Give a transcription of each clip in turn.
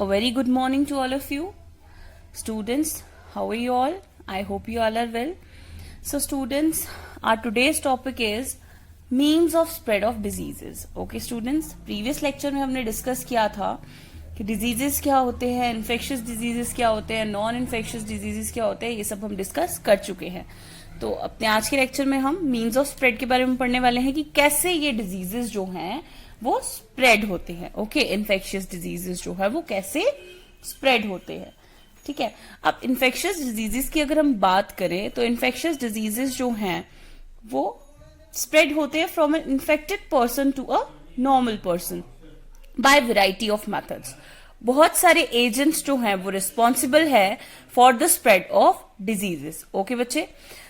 A very good morning to all of you. Students, how are you all? I hope you all are well. So students, our today's topic is means of spread of diseases. Okay students, previous lecture में हमने discuss किया था कि diseases क्या होते हैं, infectious diseases क्या होते हैं, नॉन इन्फेक्शियस डिजीजेस क्या होते हैं, ये सब हम डिस्कस कर चुके हैं. तो अपने आज के लेक्चर में हम मीन्स ऑफ स्प्रेड के बारे में पढ़ने वाले हैं कि कैसे ये डिजीजेस जो हैं वो स्प्रेड होते हैं. ओके, इन्फेक्शियस डिजीजेस जो है वो कैसे स्प्रेड होते हैं. ठीक है, अब इन्फेक्शियस डिजीजेस की अगर हम बात करें तो इन्फेक्शियस डिजीजेस जो हैं वो स्प्रेड होते हैं from an infected person to a normal person by variety of methods. बहुत सारे एजेंट्स जो हैं वो रिस्पॉन्सिबल है for the spread of diseases. Okay बच्चे,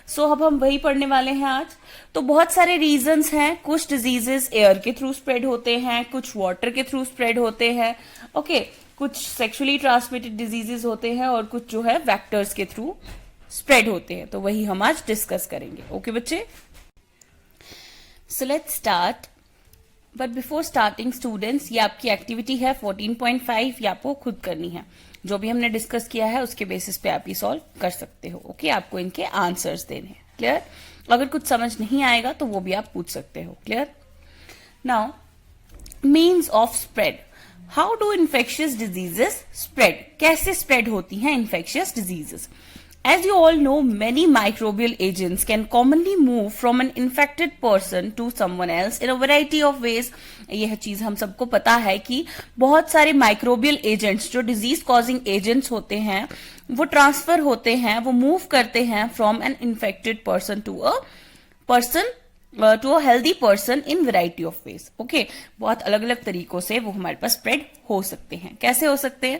सो अब हम वही पढ़ने वाले हैं आज. तो बहुत सारे रीजंस हैं. कुछ डिजीजेस एयर के थ्रू स्प्रेड होते हैं, कुछ वाटर के थ्रू स्प्रेड होते हैं. ओके, कुछ सेक्सुअली ट्रांसमिटेड डिजीजेस होते हैं और कुछ जो है वेक्टर्स के थ्रू स्प्रेड होते हैं. तो वही हम आज डिस्कस करेंगे. ओके बच्चे, so let's start. But before starting students, ये आपकी एक्टिविटी है 14.5. ये आपको खुद करनी है. जो भी हमने डिस्कस किया है उसके बेसिस पे आप ये सॉल्व कर सकते हो. ओके, आपको इनके आंसर्स देने हैं. क्लियर? अगर कुछ समझ नहीं आएगा तो वो भी आप पूछ सकते हो. Clear? Now, means of spread. How do infectious diseases spread? कैसे स्प्रेड होती हैं infectious diseases? As you all know, many microbial agents can commonly move from an infected person to someone else in a variety of ways. यह चीज हम सबको पता है कि बहुत सारे माइक्रोबियल एजेंट्स जो डिजीज कॉजिंग एजेंट्स होते हैं वो ट्रांसफर होते हैं, वो मूव करते हैं from an infected person to a healthy person in variety of ways. Okay, बहुत अलग अलग तरीकों से वो हमारे पास स्प्रेड हो सकते हैं. कैसे हो सकते हैं?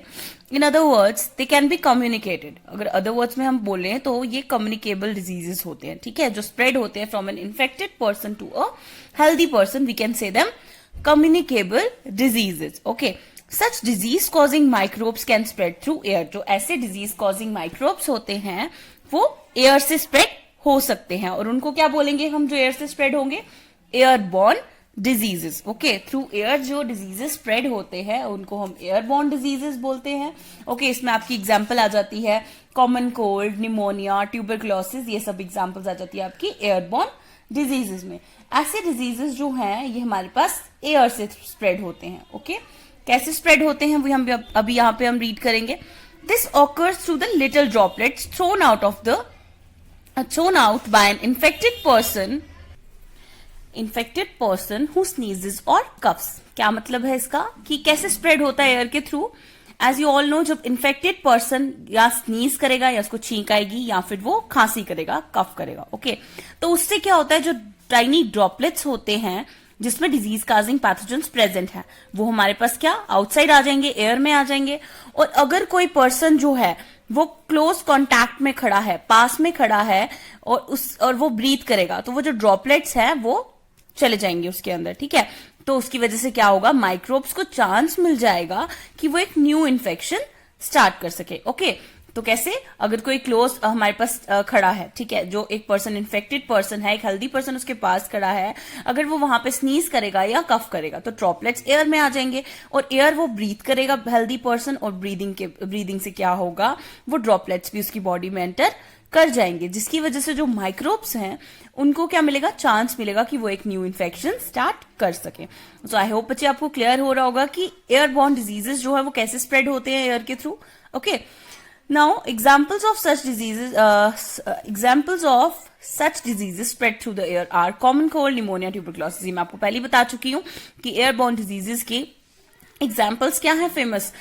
In other words, they can be communicated. अगर अदर वर्ड्स में हम बोलें तो ये कम्युनिकेबल डिजीजेस होते हैं. ठीक है, जो स्प्रेड होते हैं from an infected person to a healthy person, we can say them communicable diseases. Okay, such disease causing microbes can spread through air. जो ऐसे डिजीज कॉजिंग माइक्रोब्स होते हैं वो एयर से स्प्रेड हो सकते हैं. और उनको क्या बोलेंगे हम जो एयर से स्प्रेड होंगे? Airborne diseases. Okay, through air जो डिजीजेस स्प्रेड होते हैं उनको हम एयरबॉर्न डिजीजेस बोलते हैं. ओके, इसमें आपकी एग्जांपल आ जाती है कॉमन कोल्ड, निमोनिया, ट्यूबरक्लोसिस. ये सब एग्जांपल्स आ जाती है आपकी एयरबॉर्न डिजीजेस में. ऐसे डिजीजेस जो हैं ये हमारे पास एयर से स्प्रेड होते हैं. ओके, कैसे स्प्रेड होते हैं वो हम अभी यहाँ पे हम रीड करेंगे. This occurs through the little droplets thrown out by an infected person who sneezes or coughs. क्या मतलब है इसका कि कैसे स्प्रेड होता है एयर के through? As you all know, जब इन्फेक्टेड पर्सन या स्नीज करेगा या उसको छींक आएगी या फिर वो खांसी करेगा, कफ करेगा. ओके, तो उससे क्या होता है, जो टाइनी ड्रॉपलेट्स होते हैं जिसमें डिजीज काजिंग पैथोजेंस प्रेजेंट है वो हमारे पास क्या आउटसाइड आ जाएंगे, एयर में आ जाएंगे. और अगर कोई पर्सन जो है वो क्लोज कांटेक्ट में खड़ा है, पास में खड़ा है और वो ब्रीथ करेगा तो वो जो ड्रॉपलेट्स हैं वो चले जाएंगे उसके अंदर. ठीक है, तो उसकी वजह से क्या होगा, माइक्रोब्स को चांस मिल जाएगा कि वो एक न्यू इन्फेक्शन स्टार्ट कर सके. ओके, तो कैसे? अगर कोई क्लोज हमारे पास खड़ा है, ठीक है, जो एक पर्सन इन्फेक्टेड पर्सन है, एक हेल्दी पर्सन उसके पास खड़ा है, अगर वो वहां पे स्नीज करेगा या कफ करेगा तो ड्रॉपलेट्स एयर में आ जाएंगे और एयर वो ब्रीथ करेगा हेल्दी पर्सन और ब्रीदिंग से क्या होगा, वो ड्रॉपलेट्स भी उसकी बॉडी में एंटर कर जाएंगे, जिसकी वजह से जो माइक्रोब्स हैं उनको क्या मिलेगा, चांस मिलेगा कि वो एक न्यू इन्फेक्शन स्टार्ट कर सके. सो आई होप बच्चे आपको क्लियर हो रहा होगा कि एयरबॉर्न डिजीजेस जो है वो कैसे स्प्रेड होते हैं एयर के through. Okay, now examples of such diseases spread through the air are common cold, pneumonia, tuberculosis. मैं आपको पहले बता चुकी हूँ कि एयरबॉर्न डिजीजेस के एग्जाम्पल्स क्या हैं famous.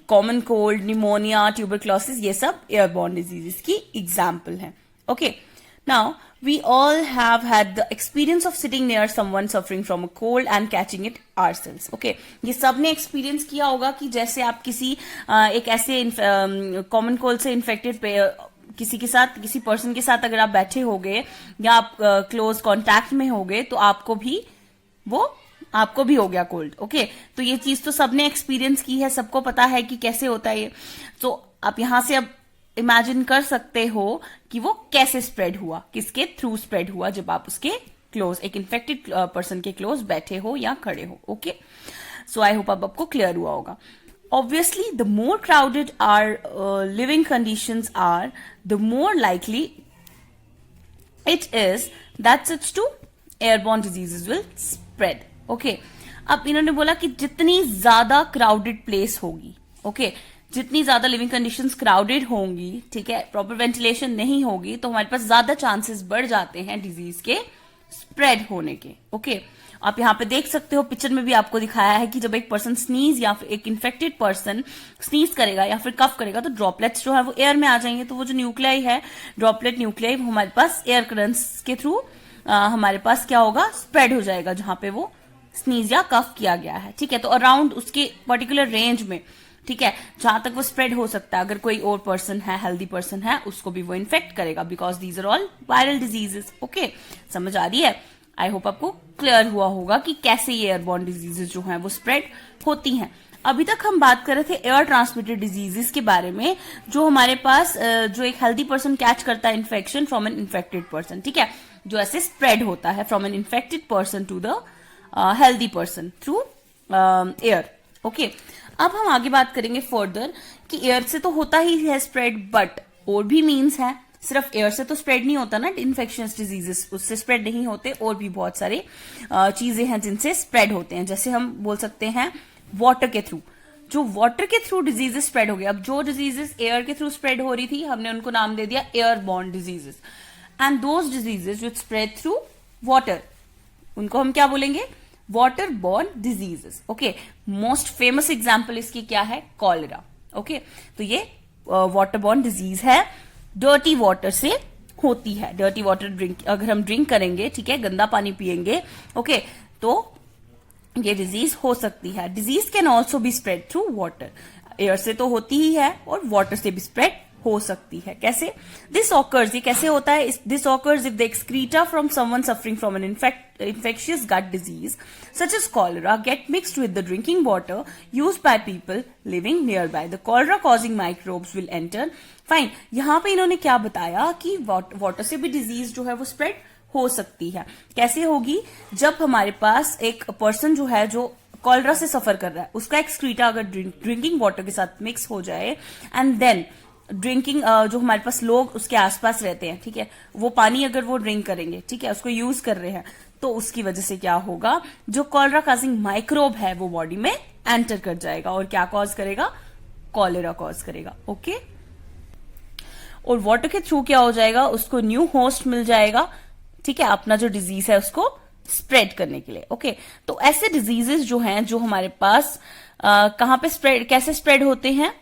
Common cold, pneumonia, tuberculosis, ये सब एयरबॉर्न डिजीजेस की एग्जाम्पल हैं. Okay, now we all have had the experience of sitting near someone suffering from a cold and catching it ourselves. Okay, ये सबने experience किया होगा कि जैसे आप किसी एक ऐसे कॉमन कोल्ड से इन्फेक्टेड किसी के साथ, किसी पर्सन के साथ अगर आप बैठे होगे या आप क्लोज कांटेक्ट में होगे तो आपको भी हो गया कोल्ड. ओके, तो ये चीज तो सबने एक्सपीरियंस की है, सबको पता है कि कैसे होता है ये. तो आप यहां से अब इमेजिन कर सकते हो कि वो कैसे स्प्रेड हुआ, किसके थ्रू स्प्रेड हुआ, जब आप उसके क्लोज, एक इन्फेक्टेड पर्सन के क्लोज बैठे हो या खड़े हो. ओके, सो आई होप अब आपको क्लियर हुआ होगा. Obviously, the more crowded our living conditions are, the more likely it is that such to airborne diseases will spread. Okay, अब इन्होंने बोला कि जितनी ज्यादा क्राउडेड प्लेस होगी, ओके, जितनी ज्यादा लिविंग कंडीशंस क्राउडेड होंगी, ठीक है, प्रॉपर वेंटिलेशन नहीं होगी, तो हमारे पास ज्यादा चांसेस बढ़ जाते हैं डिजीज के स्प्रेड होने के. ओके, आप यहाँ पे देख सकते हो, पिक्चर में भी आपको दिखाया है कि जब एक पर्सन स्नीज या फिर एक इन्फेक्टेड पर्सन स्नीज करेगा या फिर कफ करेगा तो ड्रॉपलेट्स जो है वो एयर में आ जाएंगे. तो वो जो न्यूक्लियाई है, ड्रॉपलेट न्यूक्लियाई, हमारे पास एयर करंट्स के थ्रू हमारे पास क्या होगा, स्प्रेड हो जाएगा जहां पे वो स्नीज या कफ किया गया है. ठीक है, तो अराउंड उसके पर्टिकुलर रेंज में, ठीक है, जहां तक वो स्प्रेड हो सकता है, अगर कोई और पर्सन है, हेल्दी पर्सन है, उसको भी वो इन्फेक्ट करेगा, because these are all viral diseases. Okay, समझ आ रही है? आई होप आपको क्लियर हुआ होगा कि कैसे ये एयरबॉर्न डिजीजेस जो हैं वो स्प्रेड होती हैं. अभी तक हम बात कर रहे थे एयर ट्रांसमिटेड डिजीजेस के बारे में, जो हमारे पास जो एक हेल्दी पर्सन कैच करता है infection from an infected person, ठीक है, जो ऐसे स्प्रेड होता है from an infected person to the healthy person through air. Okay, अब हम आगे बात करेंगे फर्दर कि एयर से तो होता ही है स्प्रेड, बट और भी मीन्स है. सिर्फ एयर से तो स्प्रेड नहीं होता ना इन्फेक्शियस डिजीजेस, उससे स्प्रेड नहीं होते, और भी बहुत सारे चीजें हैं जिनसे स्प्रेड होते हैं. जैसे हम बोल सकते हैं वाटर के थ्रू, जो वाटर के थ्रू डिजीजेस स्प्रेड हो गए. अब जो डिजीजेस एयर के थ्रू स्प्रेड हो रही थी, हमने उनको नाम दे दिया airborne diseases. And those diseases which spread through water, उनको हम क्या बोलेंगे, water borne diseases. Okay, most famous example इसकी क्या है, कॉलेरा. ओके, तो ये वाटर बॉर्न डिजीज है, डर्टी वाटर से होती है. डर्टी वाटर ड्रिंक अगर हम ड्रिंक करेंगे, ठीक है, गंदा पानी पिएंगे, ओके, तो ये डिजीज हो सकती है. Disease can also be spread through water. Air से तो होती ही है और वाटर से भी स्प्रेड हो सकती है. कैसे? दिस ऑकर्स, ये कैसे होता है? This occurs if the excreta from someone suffering from an infectious gut disease such as cholera get mixed with the drinking water used by people living nearby. The cholera causing microbes will enter. Fine. यहाँ पे इन्होंने क्या बताया कि water से भी disease जो है वो स्प्रेड हो सकती है. कैसे होगी? जब हमारे पास एक पर्सन जो है जो कॉलरा से सफर कर रहा है, उसका एक्सक्रीटा अगर ड्रिंकिंग वाटर के साथ मिक्स हो जाए, एंड देन ड्रिंकिंग जो हमारे पास लोग उसके आसपास रहते हैं, ठीक है, वो पानी अगर वो ड्रिंक करेंगे, ठीक है, उसको यूज कर रहे हैं, तो उसकी वजह से क्या होगा, जो कॉलरा कॉजिंग माइक्रोब है वो बॉडी में एंटर कर जाएगा और क्या कॉज करेगा, कॉलेरा कॉज करेगा. ओके, और वाटर के थ्रू क्या हो जाएगा, उसको न्यू होस्ट मिल जाएगा, ठीक है, अपना जो डिजीज है उसको स्प्रेड करने के लिए. ओके, तो ऐसे डिजीजेस जो हैं, जो हमारे पास कहां पे स्प्रेड, कैसे स्प्रेड होते हैं,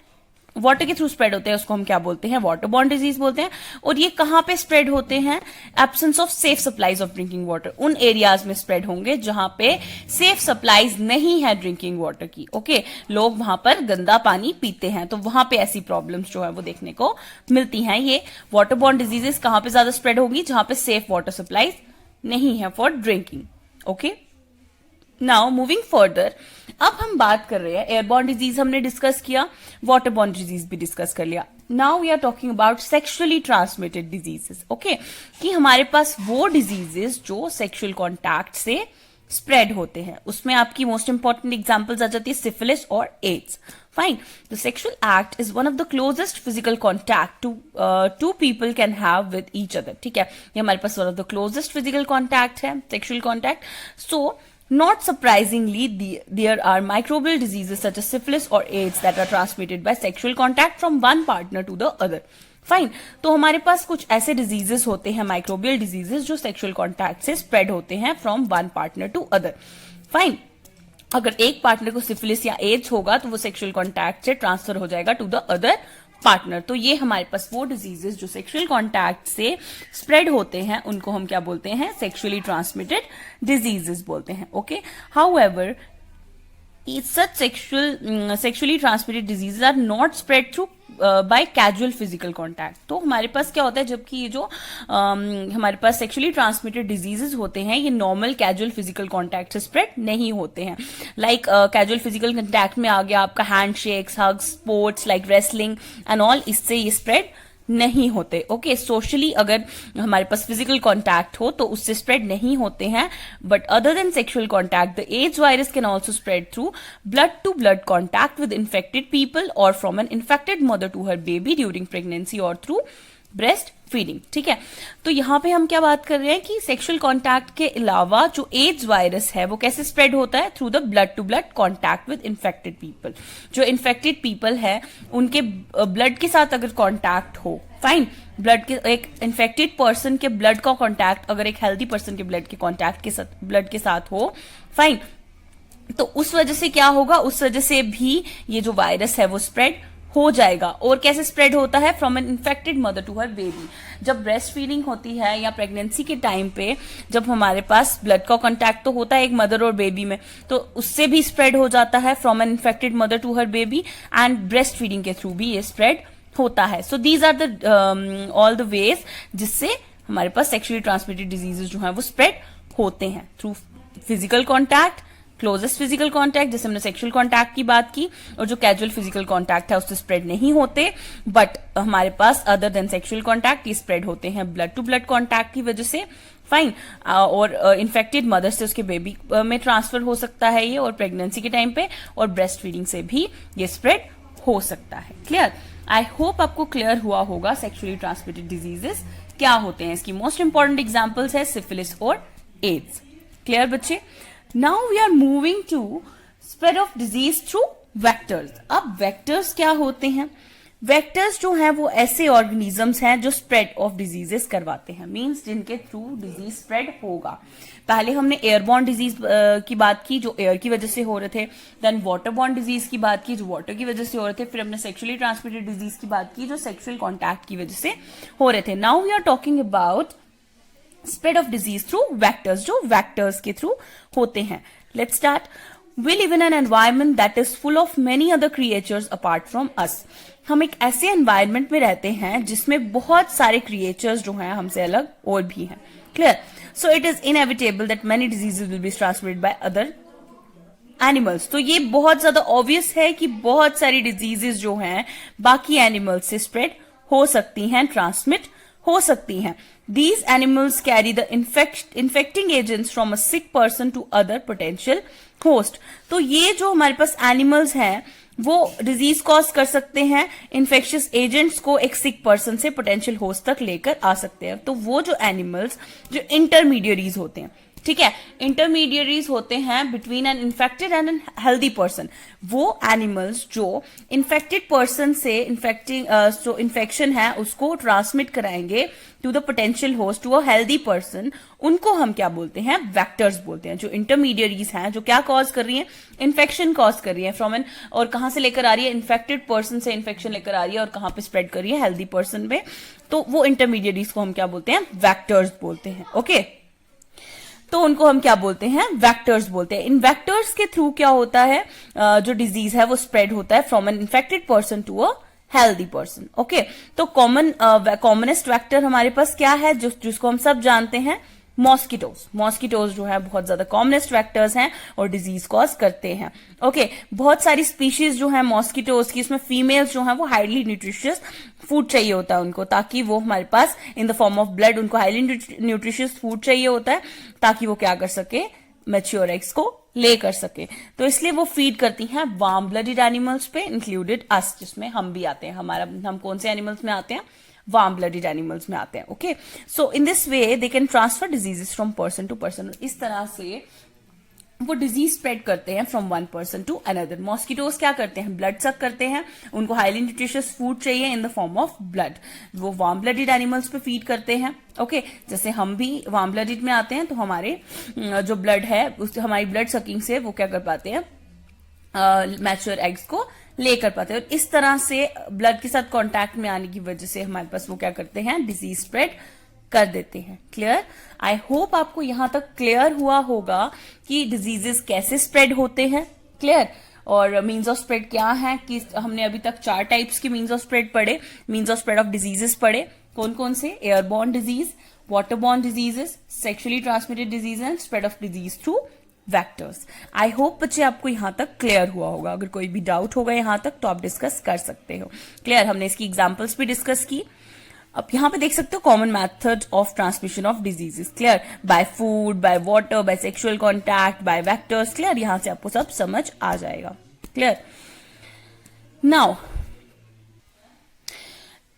वाटर के थ्रू स्प्रेड होते हैं, उसको हम क्या बोलते हैं, वाटर बॉर्न डिजीज बोलते हैं. और ये कहां पे स्प्रेड होते हैं, absence of safe supplies of drinking water. उन एरियाज में स्प्रेड होंगे जहां पे सेफ सप्लाईज नहीं है ड्रिंकिंग वाटर की. ओके, लोग वहां पर गंदा पानी पीते हैं, तो वहां पे ऐसी प्रॉब्लम्स जो है वो देखने को मिलती हैं. ये वाटर बॉर्न डिजीजेस कहां पे ज्यादा स्प्रेड होगी, जहां पे सेफ वाटर सप्लाईज नहीं है for drinking. Okay, now moving further, अब हम बात कर रहे हैं एयरबॉर्न डिजीज हमने डिस्कस किया, वाटरबॉर्न डिजीज भी डिस्कस कर लिया. Now we are talking about sexually transmitted diseases. Okay, कि हमारे पास वो डिजीजेस जो सेक्सुअल कॉन्टैक्ट से स्प्रेड होते हैं. उसमें आपकी मोस्ट इंपॉर्टेंट एग्जांपल्स आ जाती है सिफिलिस और AIDS. Fine, the sexual act is one of the closest physical contact two people can have with each other. ठीक है, ये हमारे पास one of the closest physical contact है, sexual contact. So not surprisingly, there are microbial diseases such as syphilis or AIDS that are transmitted by sexual contact from one partner to the other. Fine, तो हमारे पास कुछ ऐसे diseases होते हैं, microbial diseases, जो sexual contact से spread होते हैं from one partner to other. Fine, अगर एक पार्टनर को सिफिलिस या एड्स होगा तो वो सेक्सुअल कॉन्टैक्ट से ट्रांसफर हो जाएगा टू द अदर पार्टनर. तो ये हमारे पास वो डिजीजेस जो सेक्सुअल कॉन्टैक्ट से स्प्रेड होते हैं, उनको हम क्या बोलते हैं, सेक्सुअली ट्रांसमिटेड डिजीजेस बोलते हैं. Okay, however such sexually transmitted diseases are not spread through by casual physical contact. तो हमारे पास क्या होता है, जबकि ये जो हमारे पास सेक्सुअली ट्रांसमिटेड डिजीजेस होते हैं, ये नॉर्मल कैजुअल फिजिकल कॉन्टैक्ट से स्प्रेड नहीं होते हैं. लाइक कैजुअल फिजिकल कॉन्टैक्ट में आ गया आपका hand shakes, hugs, sports like wrestling and all, इससे ये स्प्रेड नहीं होते। ओके, सोशली अगर हमारे पास फिजिकल कॉन्टैक्ट हो तो उससे स्प्रेड नहीं होते हैं, but other than sexual contact the AIDS virus can also spread through blood to blood contact with infected people और from an infected mother to her baby during pregnancy और through breast feeding. ठीक है, तो यहां पे हम क्या बात कर रहे हैं कि सेक्सुअल कॉन्टैक्ट के अलावा जो एड्स वायरस है वो कैसे स्प्रेड होता है, through the blood to blood contact with infected people. जो इन्फेक्टेड पीपल है उनके ब्लड के साथ अगर कॉन्टैक्ट हो, फाइन, ब्लड के एक इन्फेक्टेड पर्सन के ब्लड का कॉन्टैक्ट अगर एक हेल्दी पर्सन के ब्लड के कॉन्टैक्ट के साथ ब्लड के साथ हो, फाइन, तो उस वजह से क्या होगा, उस वजह से भी ये जो वायरस है वो स्प्रेड हो जाएगा। और कैसे स्प्रेड होता है, from an infected mother to her baby. जब ब्रेस्ट फीडिंग होती है या प्रेगनेंसी के टाइम पे जब हमारे पास ब्लड का कांटेक्ट तो होता है एक मदर और बेबी में, तो उससे भी स्प्रेड हो जाता है from an infected mother to her baby, and breast feeding के थ्रू भी ये स्प्रेड होता है। So these are the all the ways जिससे हमारे पास सेक्सुअली ट्रांसमिटेड डिजीजेस जो है वो स्प्रेड होते हैं, through physical contact, closest physical contact, जैसे हमने सेक्सुअल कॉन्टैक्ट की बात की, और जो कैजुअल फिजिकल कॉन्टैक्ट है उससे स्प्रेड नहीं होते, बट हमारे पास अदर देन सेक्सुअल कॉन्टैक्ट ये स्प्रेड होते हैं ब्लड टू ब्लड कॉन्टैक्ट की वजह से, फाइन, और इन्फेक्टेड मदर से उसके बेबी में ट्रांसफर हो सकता है ये, और प्रेगनेंसी के टाइम पे और ब्रेस्ट फीडिंग से भी ये स्प्रेड हो सकता है। क्लियर? आई होप आपको क्लियर हुआ होगा सेक्सुअली ट्रांसमिटेड डिजीजेस क्या होते हैं। इसकी मोस्ट इंपॉर्टेंट एग्जाम्पल्स है सिफिलिस और एड्स। क्लियर बच्चे? Now we are moving to spread of disease through vectors. अब vectors क्या होते हैं? Vectors जो हैं वो ऐसे organisms हैं जो spread of diseases करवाते हैं, means जिनके थ्रू disease spread होगा। पहले हमने airborne disease की बात की जो air की वजह से हो रहे थे, then waterborne disease की बात की जो water की वजह से हो रहे थे, फिर हमने sexually transmitted disease की बात की जो sexual contact की वजह से हो रहे थे। Now we are talking about spread of disease through vectors, जो वैक्टर्स के थ्रू होते हैं। Let's start. We live in an environment that is full of many other creatures apart from us. हम एक ऐसे एनवायरमेंट में रहते हैं जिसमें बहुत सारे क्रिएचर्स जो हैं हमसे अलग और भी हैं। Clear? So it is inevitable that many diseases will be transmitted by other animals. तो ये बहुत ज्यादा ऑब्वियस है कि बहुत सारी डिजीजेस जो हैं बाकी एनिमल्स से स्प्रेड हो सकती हैं, ट्रांसमिट हो सकती हैं। These animals carry the infecting agents from a sick person to other potential host. तो ये जो हमारे पास एनिमल्स हैं वो डिजीज कॉज कर सकते हैं, इन्फेक्शियस एजेंट्स को एक सिक पर्सन से पोटेंशियल होस्ट तक लेकर आ सकते हैं। तो वो जो एनिमल्स जो इंटरमीडियरीज होते हैं, ठीक है, इंटरमीडियरीज होते हैं between an infected and an healthy person, वो एनिमल्स जो इन्फेक्टेड पर्सन से जो इन्फेक्शन है उसको ट्रांसमिट कराएंगे to the potential host, to a healthy person, उनको हम क्या बोलते हैं? वेक्टर्स बोलते हैं। जो इंटरमीडियरीज हैं जो क्या कॉज कर रही हैं? इन्फेक्शन कॉज कर रही है फ्रॉम एन, और कहां से लेकर आ रही है? इन्फेक्टेड पर्सन से इन्फेक्शन लेकर आ रही है और कहां पे स्प्रेड कर रही है? हेल्दी पर्सन पे। तो वो इंटरमीडियरीज को हम क्या बोलते हैं? वेक्टर्स बोलते हैं। ओके, तो उनको हम क्या बोलते हैं? वेक्टर्स बोलते हैं। इन वेक्टर्स के थ्रू क्या होता है, जो डिजीज है वो स्प्रेड होता है from an infected person to a healthy person. Okay, तो कॉमनेस्ट वेक्टर हमारे पास क्या है जिसको हम सब जानते हैं? मॉस्किटोज जो है बहुत ज्यादा कॉमनेस्ट वेक्टर्स हैं और डिजीज कॉज करते हैं। ओके, बहुत सारी स्पीशीज जो है मॉस्किटोज की, उसमें फीमेल्स जो है वो हाईली न्यूट्रिशियस फूड चाहिए होता है उनको, ताकि वो हमारे पास in the form of blood उनको हाईली न्यूट्रिशियस फूड चाहिए होता है ताकि वो क्या कर सके? मैच्योर एग्स को ले कर सके। तो इसलिए वो फीड करती हैं वार्म ब्लडेड एनिमल्स पे, इंक्लूडेड अस, जिसमें हम भी आते हैं। हम कौन से एनिमल्स में आते हैं? वार्म ब्लडेड एनिमल्स में आते हैं। Okay, so in this way they can transfer diseases from person to person. इस तरह से वो डिजीज स्प्रेड करते हैं from one person to another. Mosquitoes क्या करते हैं? ब्लड सक करते हैं, उनको हाईली न्यूट्रिशियस फूड चाहिए इन द फॉर्म ऑफ ब्लड, वो वार्म ब्लडेड एनिमल्स पे फीड करते हैं। ओके, जैसे हम भी वार्म ब्लडेड में आते हैं तो हमारे जो ब्लड है हमारी ब्लड सकिंग से वो क्या कर पाते हैं? मैच्योर एग्स को लेकर पाते हैं, और इस तरह से ब्लड के साथ कांटेक्ट में आने की वजह से हमारे पास वो क्या करते हैं? डिजीज स्प्रेड कर देते हैं। क्लियर? आई होप आपको यहां तक क्लियर हुआ होगा कि डिजीजेस कैसे स्प्रेड होते हैं। क्लियर? और मीन्स ऑफ स्प्रेड क्या है, कि हमने अभी तक 4 टाइप्स के मीन्स ऑफ स्प्रेड पढ़े, means of spread of diseases पढ़े। कौन कौन से? Airborne disease, waterborne diseases, sexually transmitted disease and spread of disease through vectors. I hope बच्चे आपको यहां तक क्लियर हुआ होगा। अगर कोई भी डाउट होगा यहां तक तो आप डिस्कस कर सकते हो। क्लियर? हमने इसकी एग्जांपल्स भी डिस्कस की। अब यहाँ पे देख सकते हो common method of transmission of diseases, clear, by food, by water, by sexual contact, by vectors, clear, यहां से आपको सब समझ आ जाएगा, clear.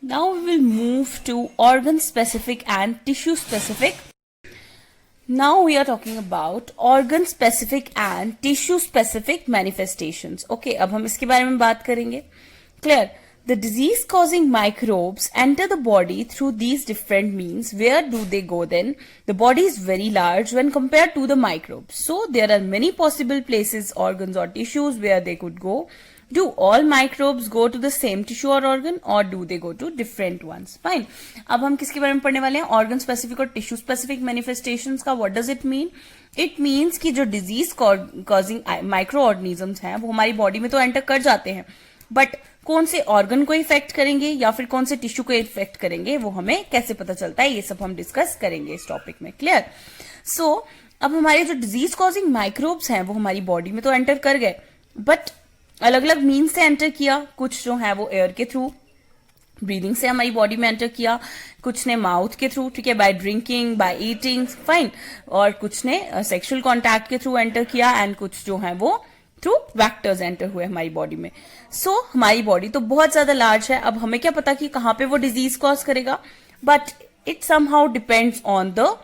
Now we will move to organ specific and tissue specific. Now we are talking about organ specific and tissue specific manifestations. Okay, अब हम इसके बारे में बात करेंगे, clear. The disease causing microbes enter the body through these different means. Where do they go then? The body is very large when compared to the microbes. So there are many possible places, organs or tissues where they could go. Do all microbes go to the same tissue or organ or do they go to different ones? Fine. अब हम किसके बारे में पढ़ने वाले हैं? Organ specific और tissue specific manifestations का what does it mean? It means कि जो disease causing microorganisms हैं वो हमारी बॉडी में तो एंटर कर जाते हैं, बट कौन से ऑर्गन को इफेक्ट करेंगे या फिर कौन से टिश्यू को इफेक्ट करेंगे वो हमें कैसे पता चलता है, ये सब हम डिस्कस करेंगे इस टॉपिक में, क्लियर। सो अब हमारे जो डिजीज कॉजिंग माइक्रोब्स हैं वो हमारी बॉडी में तो एंटर कर गए, बट अलग अलग मीन्स से एंटर किया। कुछ जो है वो एयर के थ्रू, ब्रीदिंग से हमारी बॉडी में एंटर किया, कुछ ने माउथ के थ्रू, ठीक है, by drinking, by eating, fine, और कुछ ने सेक्सुअल कॉन्टैक्ट के थ्रू एंटर किया, एंड कुछ जो है वो थ्रू वेक्टर्स एंटर हुए हमारी बॉडी में। सो हमारी बॉडी तो बहुत ज्यादा लार्ज है। अब हमें क्या पता कि कहां पे वो डिजीज कॉज करेगा, but it somehow depends on the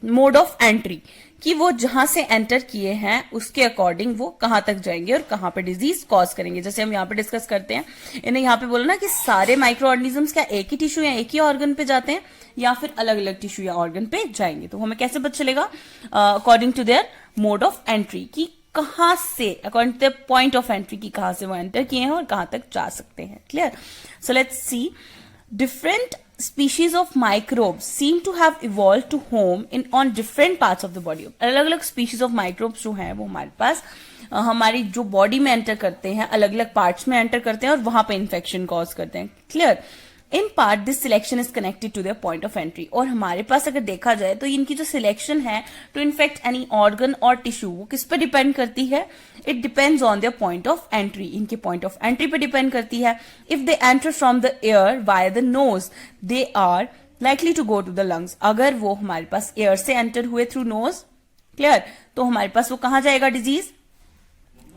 mode of entry, कि वो जहां से एंटर किए हैं उसके अकॉर्डिंग वो कहां तक जाएंगे और कहां पे डिजीज कॉज करेंगे। जैसे हम यहाँ पे डिस्कस करते हैं, इन्हें यहाँ पे बोला ना कि सारे माइक्रो ऑर्गेनिजम्स क्या एक ही टिश्यू या एक ही ऑर्गन पे जाते हैं या फिर अलग अलग टिश्यू या ऑर्गन पे जाएंगे, तो हमें कैसे पता चलेगा? According to their mode of entry, की कहां से, according to the point of entry, की कहां से वो एंटर किए हैं और कहां तक जा सकते हैं, clear. So let's see, different species of microbes seem to have evolved to home on different parts of the body. अलग अलग species of microbes जो हैं वो हमारे पास हमारी जो बॉडी में एंटर करते हैं, अलग अलग पार्ट्स में एंटर करते हैं और वहां पे इन्फेक्शन कॉज करते हैं, clear. In part this selection is connected to their point of entry, और हमारे पास अगर देखा जाए तो इनकी जो सिलेक्शन है टू इन्फेक्ट एनी ऑर्गन और टिश्यू, वो किस पर डिपेंड करती है? It depends on their point of entry, इनके पॉइंट ऑफ एंट्री पे डिपेंड करती है। If they enter from the air via the nose, they are likely to go to the lungs. अगर वो हमारे पास एयर से एंटर हुए थ्रू नोज, क्लियर, तो हमारे पास वो कहां जाएगा डिजीज?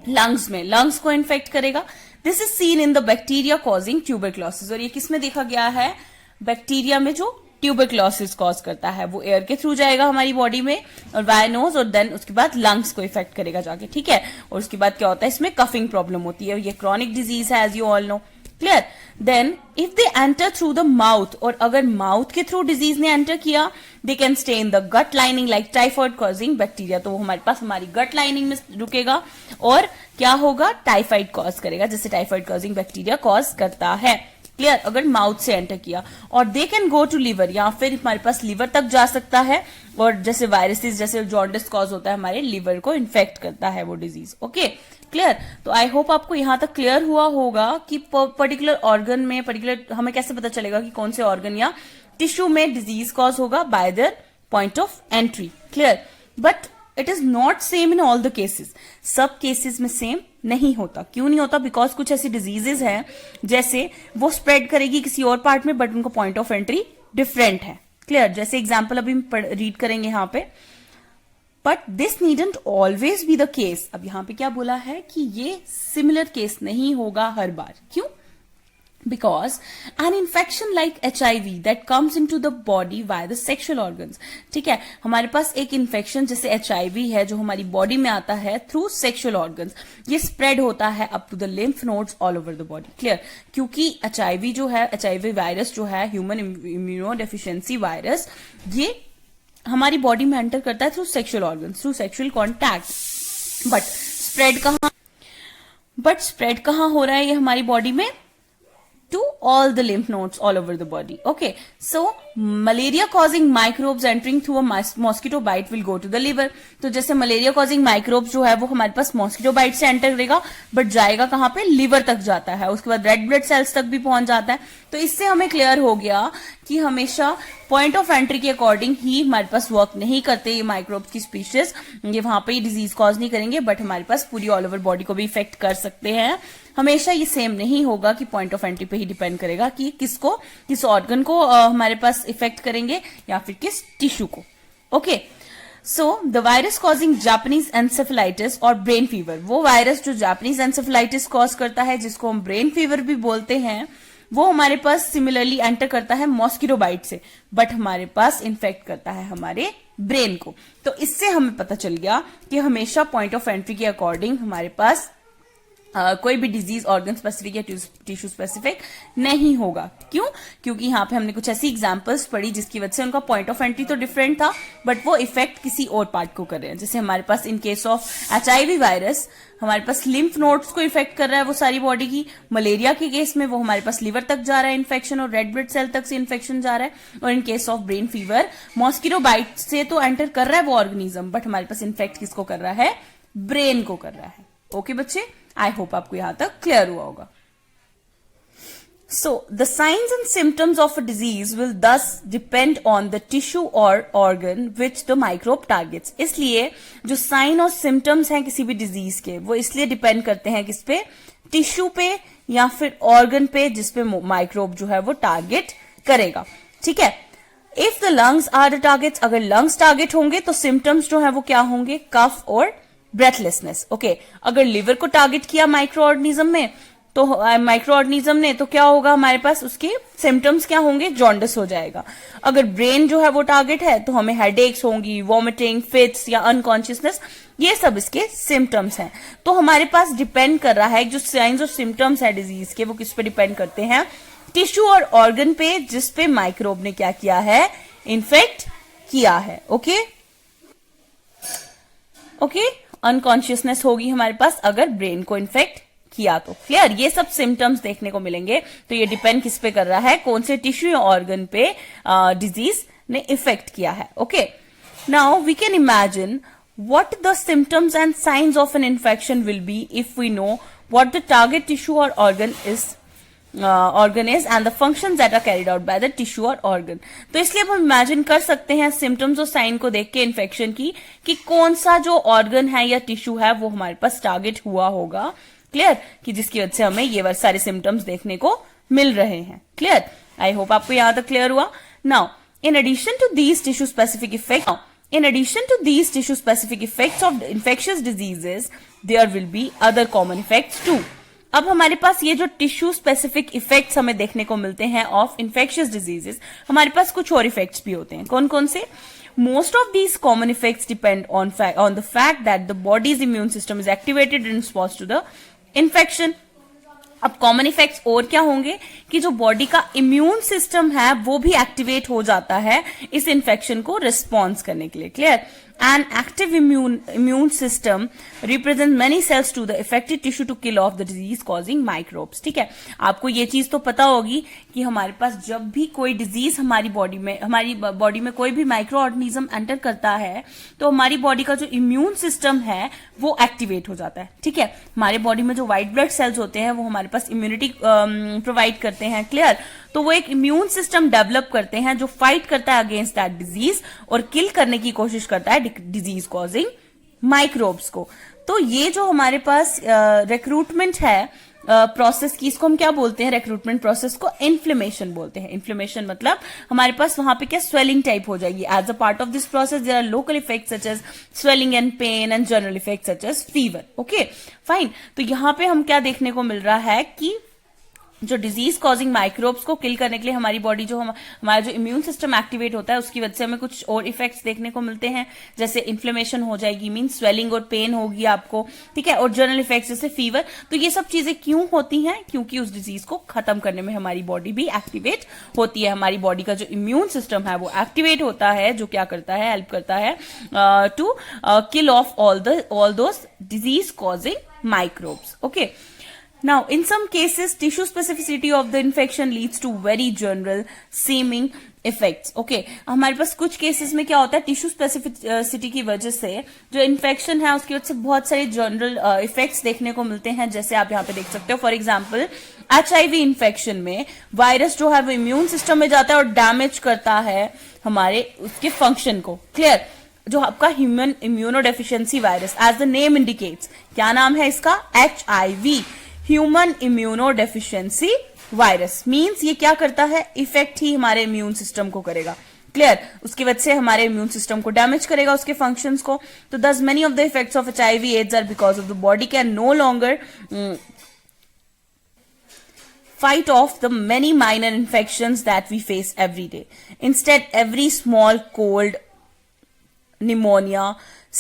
लंग्स में, लंग्स को इन्फेक्ट करेगा। This is seen in the bacteria causing tuberculosis, और ये किसमें देखा गया है? बैक्टीरिया में जो ट्यूबरक्लोसिस कॉज करता है, वो एयर के थ्रू जाएगा हमारी बॉडी में और वाया नोज, और देन उसके बाद लंग्स को इफेक्ट करेगा जाके, ठीक है। और उसके बाद क्या होता है? इसमें कफिंग प्रॉब्लम होती है, ये क्रॉनिक डिजीज है as you all know, clear. Then if they enter through the mouth, और अगर माउथ के थ्रू डिजीज ने एंटर किया, they can stay in the gut lining like typhoid causing bacteria, तो वो हमारे पास हमारी गट लाइनिंग में रुकेगा और क्या होगा? टाइफाइड कॉज करेगा, जैसे टाइफाइड कॉजिंग बैक्टीरिया कॉज करता है, क्लियर, अगर माउथ से एंटर किया। और they can go to liver, या फिर हमारे पास लिवर तक जा सकता है, और जैसे वायरसेस, जैसे जॉन्डिस कॉज होता है हमारे लिवर को इन्फेक्ट करता है वो डिजीज, ओके, क्लियर। तो आई होप आपको यहां तक क्लियर हुआ होगा कि पर्टिकुलर ऑर्गन में, पर्टिकुलर हमें कैसे पता चलेगा कि कौन से ऑर्गन या टिश्यू में डिजीज कॉज होगा? Bye there point of entry, clear. But it is not same in all the cases, सब केसेस में सेम नहीं होता। क्यों नहीं होता? बिकॉज कुछ ऐसी डिजीजेज हैं जैसे वो स्प्रेड करेगी किसी और पार्ट में, बट उनका पॉइंट ऑफ एंट्री डिफरेंट है, क्लियर। जैसे एग्जाम्पल अभी हम रीड करेंगे यहाँ पे, but this needn't always be the case. अब यहां पे क्या बोला है कि ये सिमिलर केस नहीं होगा हर बार। क्यों? because an infection like HIV that comes into the body via the sexual organs, ठीक है, हमारे पास एक इन्फेक्शन जैसे HIV है जो हमारी बॉडी में आता है थ्रू सेक्सुअल ऑर्गन्स, ये स्प्रेड होता है up to the lymph nodes all over the body, clear. क्योंकि HIV जो है, HIV वायरस जो है, ह्यूमन इम्यूनो डेफिशिएंसी वायरस, ये हमारी बॉडी में एंटर करता है through sexual organs, through sexual contact, but spread कहां हो रहा है ये हमारी बॉडी में? to all the lymph nodes all over the body. Okay, so malaria causing microbes entering through a mosquito bite will go to the liver. तो जैसे malaria causing microbes जो है वो हमारे पास mosquito bite से एंटर करेगा, but जाएगा कहां पे? लिवर तक जाता है, उसके बाद रेड ब्लड सेल्स तक भी पहुंच जाता है। तो इससे हमें क्लियर हो गया कि हमेशा पॉइंट ऑफ एंट्री के अकॉर्डिंग ही हमारे पास वर्क नहीं करते ये माइक्रोब्स की स्पीशीज, ये वहां पे ही डिजीज कॉज नहीं करेंगे, बट हमारे पास पूरी ऑल ओवर बॉडी को भी इफेक्ट कर सकते हैं। हमेशा ये सेम नहीं होगा कि पॉइंट ऑफ एंट्री पे ही डिपेंड करेगा कि किसको, किस ऑर्गन को हमारे पास इफेक्ट करेंगे या फिर किस टिश्यू को. Okay, so the virus causing Japanese encephalitis और ब्रेन फीवर, वो वायरस जो जापानीज एंसेफेलाइटिस कॉज करता है, जिसको हम ब्रेन फीवर भी बोलते हैं, वो हमारे पास सिमिलरली एंटर करता है मॉस्किटो बाइट से, बट हमारे पास इन्फेक्ट करता है हमारे ब्रेन को. तो इससे हमें पता चल गया कि हमेशा पॉइंट ऑफ एंट्री के अकॉर्डिंग हमारे पास कोई भी डिजीज ऑर्गन स्पेसिफिक या टिश्यू स्पेसिफिक नहीं होगा. क्यों? क्योंकि यहाँ पे हमने कुछ ऐसी एग्जांपल्स पढ़ी जिसकी वजह से उनका पॉइंट ऑफ एंट्री तो डिफरेंट था, बट वो इफेक्ट किसी और पार्ट को कर रहे हैं. जैसे हमारे पास in case of HIV virus हमारे पास लिम्फ नोड्स को इफेक्ट कर रहा है वो सारी बॉडी की. मलेरिया के केस में वो हमारे पास लिवर तक जा रहा है इन्फेक्शन और रेड ब्लड सेल तक से इन्फेक्शन जा रहा है. और in case of brain fever mosquito bite से तो एंटर कर रहा है वो ऑर्गेनिज्म, बट हमारे पास इन्फेक्ट किसको कर रहा है? ब्रेन को कर रहा है. ओके बच्चे, आई होप आपको यहां तक क्लियर हुआ होगा. So, the signs and symptoms of a disease will thus depend on the tissue or organ which the microbe targets. इसलिए जो साइन और सिम्टम्स हैं किसी भी डिजीज के, वो इसलिए डिपेंड करते हैं किस पे? टिश्यू पे या फिर ऑर्गन पे जिसपे माइक्रोब जो है वो टारगेट करेगा. ठीक है. If the lungs are the targets, अगर लंग्स टारगेट होंगे तो सिम्टम्स जो है वो क्या होंगे? कफ और ब्रेथलेसनेस. ओके, अगर लिवर को टारगेट किया माइक्रो ऑर्गेनिज्म में तो माइक्रो ऑर्गेनिज्म ने तो क्या होगा हमारे पास? उसके सिम्टम्स क्या होंगे? जॉन्डिस हो जाएगा. अगर ब्रेन जो है वो टारगेट है तो हमें हेडेक्स होंगी, वॉमिटिंग, फिट्स या अनकॉन्शियसनेस, ये सब इसके सिम्टम्स हैं. तो हमारे पास डिपेंड कर रहा है जो साइंस और सिम्टम्स है डिजीज के, वो किस पे डिपेंड करते हैं? टिश्यू और ऑर्गन पे जिसपे माइक्रोब ने क्या किया है? इन्फेक्ट किया है. ओके ओके, अनकॉन्शियसनेस होगी हमारे पास अगर ब्रेन को इन्फेक्ट किया तो. क्लियर? ये सब सिम्टम्स देखने को मिलेंगे. तो ये डिपेंड किस पे कर रहा है? कौन से टिश्यू या ऑर्गन पे डिजीज ने इफेक्ट किया है. Okay, now we can imagine what the symptoms and signs of an infection will be if we know what the target tissue or organ is and the functions that are carried out by the tissue or organ. तो इसलिए हम imagine कर सकते हैं symptoms और sign को देख के इन्फेक्शन की कि कौन सा जो ऑर्गन है या टिश्यू है वो हमारे पास टारगेट हुआ होगा. क्लियर? कि जिसकी वजह से हमें ये सारे सिम्टम्स देखने को मिल रहे हैं. क्लियर? आई होप आपको यहां तक क्लियर हुआ. Now in addition to these tissue specific effects of infectious diseases, there will be other common effects too. अब हमारे पास ये जो टिश्यू स्पेसिफिक इफेक्ट्स हमें देखने को मिलते हैं ऑफ इन्फेक्शियस डिजीजेस, हमारे पास कुछ और इफेक्ट्स भी होते हैं. कौन कौन से? Most of these common effects depend on the fact that the body's immune system is activated in response to the infection. अब कॉमन इफेक्ट्स और क्या होंगे कि जो बॉडी का इम्यून सिस्टम है वो भी एक्टिवेट हो जाता है इस इन्फेक्शन को रिस्पॉन्स करने के लिए. Clear? An active immune system represents many cells to the affected tissue to kill off the disease causing microbes. ठीक है, आपको ये चीज तो पता होगी कि हमारे पास जब भी कोई डिजीज हमारी बॉडी में कोई भी माइक्रो ऑर्गेनिज्म एंटर करता है तो हमारी बॉडी का जो इम्यून सिस्टम है वो एक्टिवेट हो जाता है. ठीक है, हमारे बॉडी में जो व्हाइट ब्लड सेल्स होते हैं वो हमारे पास इम्यूनिटी प्रोवाइड करते हैं. क्लियर? तो वो एक इम्यून सिस्टम डेवलप करते हैं जो फाइट करता है अगेंस्ट दैट डिजीज और किल करने की कोशिश करता है डिजीज कॉजिंग माइक्रोब्स को. तो ये जो हमारे पास रिक्रूटमेंट है प्रोसेस की, इसको हम क्या बोलते हैं? रिक्रूटमेंट प्रोसेस को इन्फ्लेमेशन बोलते हैं. इन्फ्लेमेशन मतलब हमारे पास वहां पे क्या स्वेलिंग टाइप हो जाएगी. As a part of this process there are local effects such as swelling and pain and general effects such as fever. Okay fine. तो यहां पे हम क्या देखने को मिल रहा है कि जो डिजीज कॉजिंग माइक्रोब्स को किल करने के लिए हमारी बॉडी जो हमारा जो इम्यून सिस्टम एक्टिवेट होता है उसकी वजह से हमें कुछ और इफेक्ट्स देखने को मिलते हैं. जैसे इन्फ्लेमेशन हो जाएगी, मीन स्वेलिंग और पेन होगी आपको. ठीक है, और जनरल इफेक्ट्स जैसे फीवर. तो ये सब चीजें क्यों होती हैं? क्योंकि उस डिजीज को खत्म करने में हमारी बॉडी भी एक्टिवेट होती है. हमारी बॉडी का जो इम्यून सिस्टम है वो एक्टिवेट होता है, जो क्या करता है? हेल्प करता है to kill off all those disease causing microbes. Okay. Now, in some cases, tissue specificity of the infection leads to very general seeming effects. Okay, हमारे पास कुछ केसेस में क्या होता है? टिश्यू स्पेसिफिसिटी की वजह से जो इन्फेक्शन है उसकी वजह से बहुत सारे जनरल इफेक्ट्स देखने को मिलते हैं. जैसे आप यहाँ पे देख सकते हो, फॉर एग्जाम्पल HIV इन्फेक्शन में वायरस जो है वो इम्यून सिस्टम में जाता है और डैमेज करता है हमारे उसके फंक्शन को. क्लियर? जो आपका human immunodeficiency virus, as the name indicates, क्या नाम है इसका? HIV, human immunodeficiency virus means ये क्या करता है, इफेक्ट ही हमारे इम्यून सिस्टम को करेगा, क्लियर, उसकी वजह से हमारे इम्यून सिस्टम को डैमेज करेगा, उसके फंक्शंस को। तो thus many of the effects of HIV AIDS are because of the body can no longer fight off the many minor infections that we face every day. Instead, every small cold, pneumonia,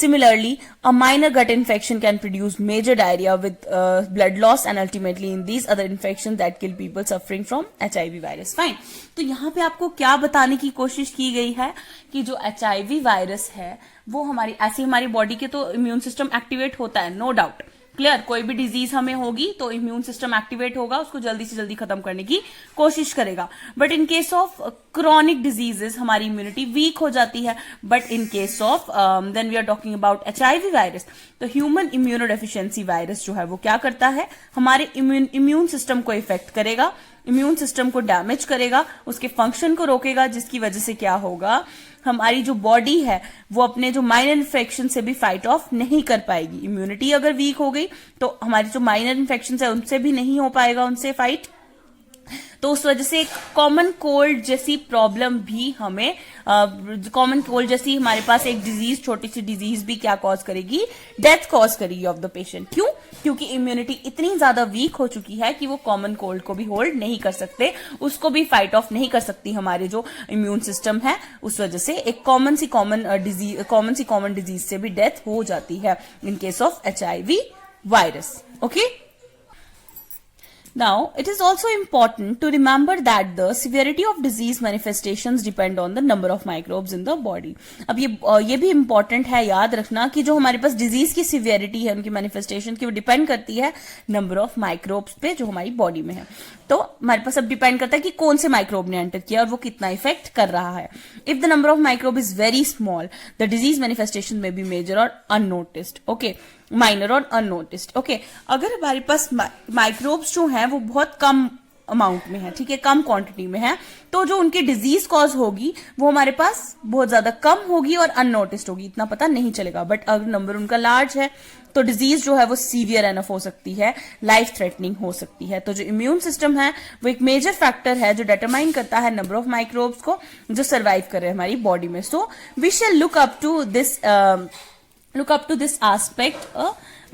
similarly, a minor gut infection can produce major diarrhea with blood loss and ultimately in these other infections that kill people suffering from HIV virus. Fine. तो यहाँ पे आपको क्या बताने की कोशिश की गई है कि जो HIV वायरस है वो हमारी बॉडी के तो इम्यून सिस्टम एक्टिवेट होता है, नो डाउट, क्लियर, कोई भी डिजीज हमें होगी तो इम्यून सिस्टम एक्टिवेट होगा, उसको जल्दी से जल्दी खत्म करने की कोशिश करेगा। But in case of chronic diseases हमारी इम्यूनिटी वीक हो जाती है। But in case of then we are talking about HIV virus, तो ह्यूमन इम्यूनो डेफिशिएंसी वायरस जो है वो क्या करता है, हमारे इम्यून सिस्टम को इफेक्ट करेगा, इम्यून सिस्टम को डैमेज करेगा, उसके फंक्शन को रोकेगा, जिसकी वजह से क्या होगा, हमारी जो बॉडी है वो अपने जो माइनर इन्फेक्शन से भी फाइट ऑफ नहीं कर पाएगी। इम्यूनिटी अगर वीक हो गई तो हमारी जो माइनर इन्फेक्शन है उनसे भी नहीं हो पाएगा उनसे फाइट। तो उस वजह से एक कॉमन कोल्ड जैसी प्रॉब्लम भी हमें, कॉमन कोल्ड जैसी हमारे पास एक डिजीज, छोटी सी डिजीज भी क्या कॉज करेगी, डेथ कॉज करेगी ऑफ द पेशेंट। क्यों? क्योंकि इम्यूनिटी इतनी ज्यादा वीक हो चुकी है कि वो कॉमन कोल्ड को भी होल्ड नहीं कर सकते, उसको भी फाइट ऑफ नहीं कर सकती हमारे जो इम्यून सिस्टम है। उस वजह से एक कॉमन सी डिजीज से भी डेथ हो जाती है इन case of HIV virus. Okay, now, it is also important to remember that the severity of disease manifestations depend on the number of microbes in the body. अब ये भी important है याद रखना कि जो हमारे पास disease की severity है, उनकी manifestation की, वो depend करती है number of microbes पे जो हमारी body में है। तो हमारे पास अब depend करता है कि कौन से microbe ने enter किया और वो कितना effect कर रहा है। If the number of microbe is very small, the disease manifestation may be major or unnoticed. Okay. Minor और अननोटिस्ड। ओके, अगर हमारे पास माइक्रोब्स जो हैं वो बहुत कम अमाउंट में है, ठीक है, कम क्वांटिटी में है, तो जो उनकी डिजीज कॉज होगी वो हमारे पास बहुत ज्यादा कम होगी और अननोटिस्ड होगी, इतना पता नहीं चलेगा। बट अगर नंबर उनका लार्ज है तो डिजीज जो है वो सीवियर एनफ हो सकती है, लाइफ थ्रेटनिंग हो सकती है। तो जो इम्यून सिस्टम है वो एक मेजर फैक्टर है जो डिटरमाइन करता है नंबर ऑफ माइक्रोब्स को जो सर्वाइव कर रहे हैं हमारी बॉडी में। So we shall look up to this aspect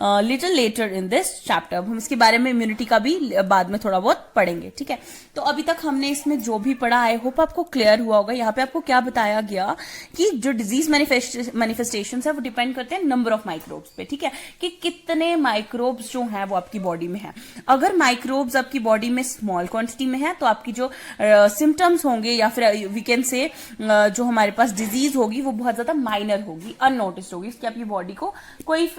little later in this chapter. हम इसके बारे में इम्यूनिटी का भी बाद में थोड़ा बहुत पढ़ेंगे, ठीक है। तो अभी तक हमने इसमें जो भी पढ़ा, आई होप आपको क्लियर हुआ होगा। यहाँ पे आपको क्या बताया गया कि जो डिजीज मैनिफेस्टेशन है वो डिपेंड करते हैं नंबर ऑफ माइक्रोब्स पे, ठीक है, कि कितने माइक्रोब्स जो हैं वो आपकी बॉडी में है। अगर माइक्रोब्स आपकी बॉडी में स्मॉल क्वांटिटी में है तो आपकी जो सिम्टम्स होंगे या फिर वी कैन से जो हमारे पास डिजीज होगी वो बहुत ज्यादा माइनर होगी, अननोटिस्ड होगी, इसकी आपकी बॉडी को कोई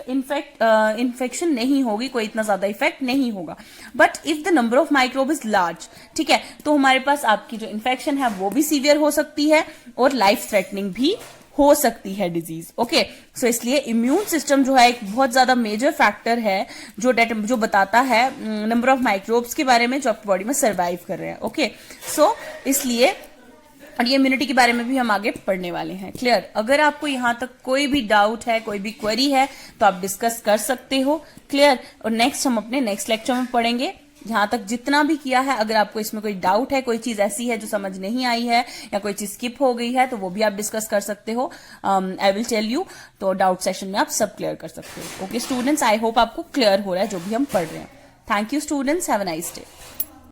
इन्फेक्शन नहीं होगी, कोई इतना ज्यादा इफेक्ट नहीं होगा। But if the number of microbe is large, ठीक है, तो हमारे पास आपकी जो इन्फेक्शन है वो भी सीवियर हो सकती है और लाइफ थ्रेटनिंग भी हो सकती है डिजीज। ओके, सो इसलिए इम्यून सिस्टम जो है एक बहुत ज्यादा मेजर फैक्टर है जो बताता है नंबर ऑफ माइक्रोब्स के बारे में जो आपकी बॉडी में सर्वाइव कर रहे हैं। ओके, सो इसलिए और ये इम्यूनिटी के बारे में भी हम आगे पढ़ने वाले हैं। क्लियर? अगर आपको यहां तक कोई भी डाउट है, कोई भी क्वेरी है तो आप डिस्कस कर सकते हो। क्लियर? और नेक्स्ट हम अपने नेक्स्ट लेक्चर में पढ़ेंगे। यहां तक जितना भी किया है, अगर आपको इसमें कोई डाउट है, कोई चीज ऐसी है जो समझ नहीं आई है या कोई चीज स्किप हो गई है तो वो भी आप डिस्कस कर सकते हो। आई विल टेल यू, तो डाउट सेशन में आप सब क्लियर कर सकते हो। ओके स्टूडेंट्स, आई होप आपको क्लियर हो रहा है जो भी हम पढ़ रहे हैं। Thank you students, have a nice day.